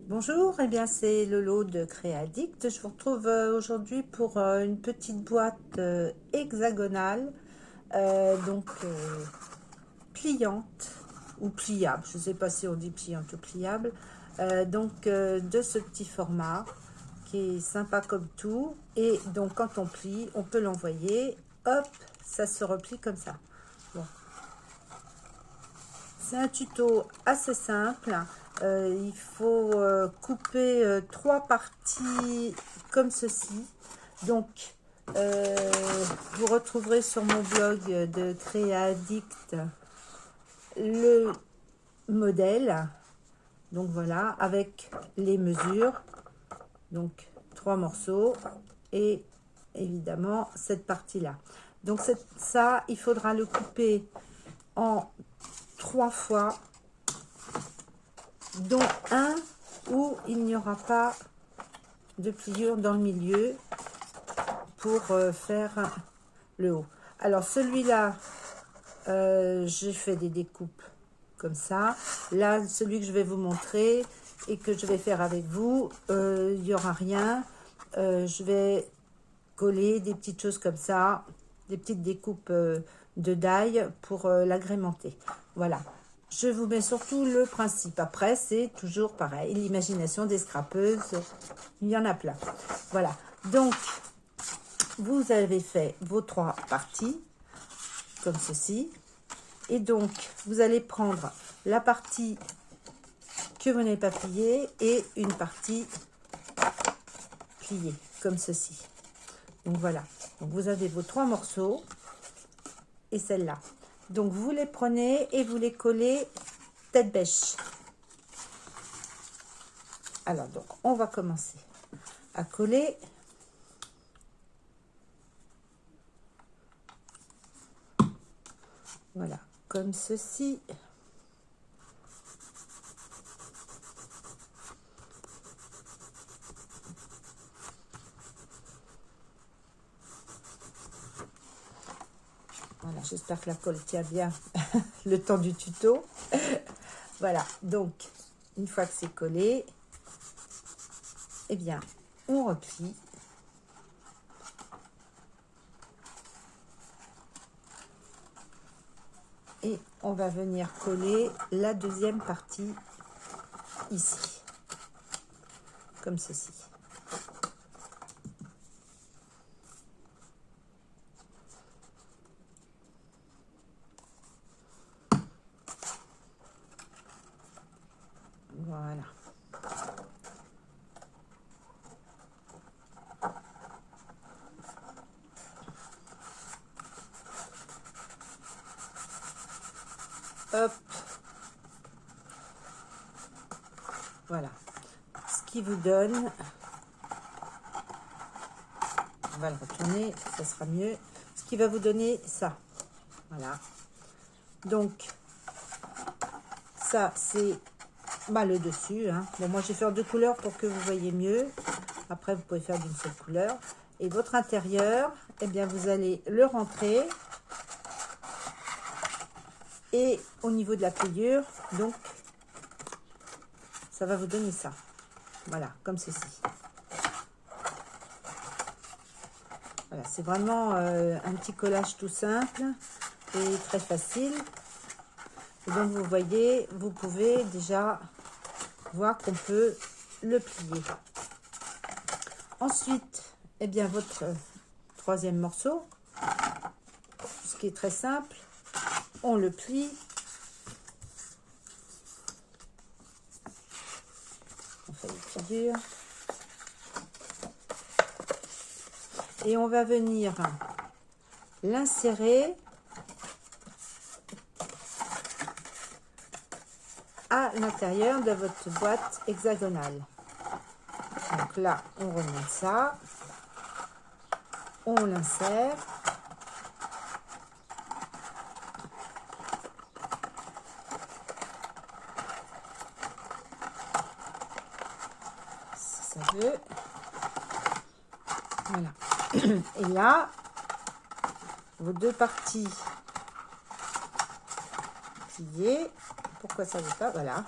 Bonjour, eh bien c'est Lolo de Créaddict. Je vous retrouve aujourd'hui pour une petite boîte hexagonale, pliante ou pliable. Je ne sais pas si on dit pliante ou pliable. De ce petit format qui est sympa comme tout. Et donc quand on plie, on peut l'envoyer. Hop, ça se replie comme ça. Bon. C'est un tuto assez simple. Il faut couper trois parties comme ceci. Donc, vous retrouverez sur mon blog de Créaddict le modèle. Donc voilà, avec les mesures. Donc, trois morceaux et évidemment cette partie-là. Donc ça, il faudra le couper en 3 fois, dont un où il n'y aura pas de pliure dans le milieu pour faire le haut. Alors celui-là, j'ai fait des découpes comme ça. Là, celui que je vais vous montrer et que je vais faire avec vous, il n'y aura rien. Je vais coller des petites choses comme ça, des petites découpes de die pour l'agrémenter. Voilà. Je vous mets surtout le principe. Après, c'est toujours pareil. L'imagination des scrapeuses, il y en a plein. Voilà. Donc, vous avez fait vos trois parties, comme ceci. Et donc, vous allez prendre la partie que vous n'avez pas pliée et une partie pliée, comme ceci. Donc, voilà. Donc, vous avez vos trois morceaux et celle-là. Donc, vous les prenez et vous les collez tête bêche. Alors, donc, on va commencer à coller. Voilà, comme ceci. Voilà, j'espère que la colle tient bien le temps du tuto. Voilà, donc, une fois que c'est collé, eh bien, on replie. Et on va venir coller la deuxième partie ici, comme ceci. Voilà. Hop. Voilà. Ce qui vous donne, on va le retourner, ça sera mieux. Ce qui va vous donner ça. Voilà. Donc, ça, c'est le dessus. Hein. Bon, moi, je vais faire deux couleurs pour que vous voyez mieux. Après, vous pouvez faire d'une seule couleur. Et votre intérieur, eh bien, vous allez le rentrer. Et au niveau de la pliure, donc, ça va vous donner ça. Voilà, comme ceci. Voilà, c'est vraiment un petit collage tout simple et très facile. Et donc, vous voyez, vous pouvez déjà voir qu'on peut le plier. Ensuite, eh bien, votre troisième morceau, ce qui est très simple, on le plie. On fait les pliures. Et on va venir l'insérer à l'intérieur de votre boîte hexagonale. Donc là, on remonte ça, on l'insère. Si ça veut. Voilà. Et là, vos deux parties pliées. Pourquoi ça ne veut pas? Voilà.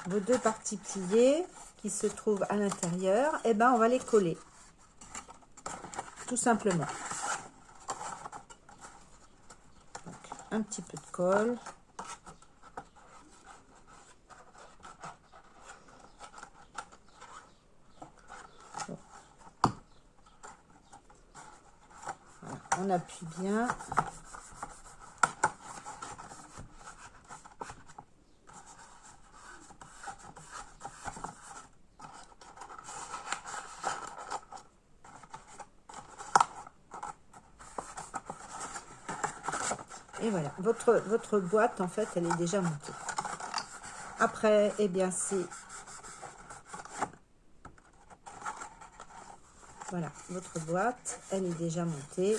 vos deux parties pliées qui se trouvent à l'intérieur, et ben on va les coller. Tout simplement. Donc, un petit peu de colle. Voilà, on appuie bien. Et voilà, votre boîte, en fait, elle est déjà montée. Après, eh bien, c'est... Voilà, votre boîte, elle est déjà montée.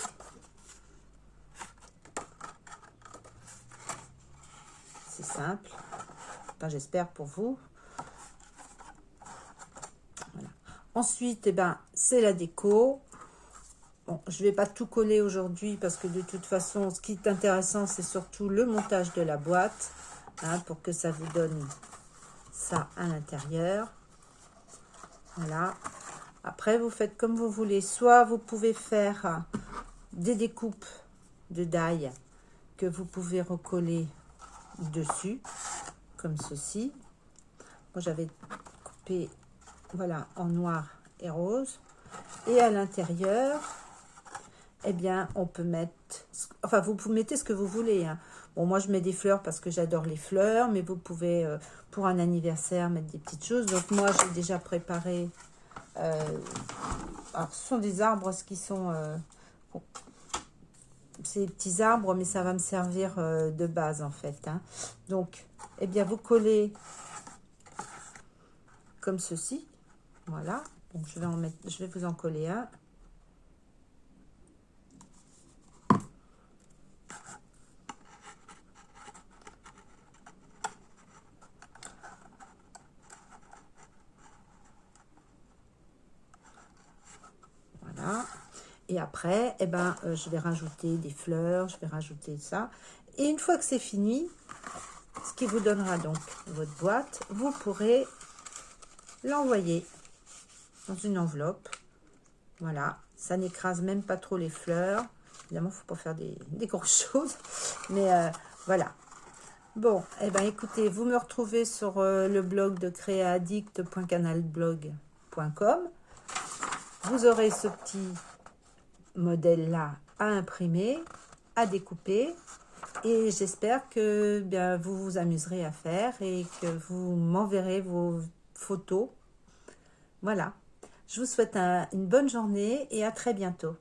C'est simple. Enfin, j'espère pour vous. Voilà. Ensuite, eh ben, c'est la déco. Bon, je ne vais pas tout coller aujourd'hui parce que de toute façon, ce qui est intéressant, c'est surtout le montage de la boîte, hein, pour que ça vous donne ça à l'intérieur. Voilà. Après, vous faites comme vous voulez. Soit vous pouvez faire des découpes de die que vous pouvez recoller dessus, comme ceci. Moi, j'avais coupé, voilà, en noir et rose. Et à l'intérieur, eh bien, on peut mettre... Enfin, vous mettez ce que vous voulez, hein. Bon, moi, je mets des fleurs parce que j'adore les fleurs, mais vous pouvez, pour un anniversaire, mettre des petites choses. Donc, moi, j'ai déjà préparé... alors, ce sont des arbres qui sont... bon, c'est des petits arbres, mais ça va me servir de base, en fait, hein. Donc, eh bien, vous collez comme ceci. Voilà. Donc, je vais vous en coller un. Voilà. Et après, eh ben, je vais rajouter des fleurs, je vais rajouter ça. Et une fois que c'est fini, ce qui vous donnera donc votre boîte, vous pourrez l'envoyer dans une enveloppe. Voilà, ça n'écrase même pas trop les fleurs. Évidemment, il ne faut pas faire des grosses choses. Mais voilà. Bon, eh ben, écoutez, vous me retrouvez sur le blog de créaaddict.canalblog.com. Vous aurez ce petit modèle-là à imprimer, à découper. Et j'espère que bien, vous vous amuserez à faire et que vous m'enverrez vos photos. Voilà. Je vous souhaite une bonne journée et à très bientôt.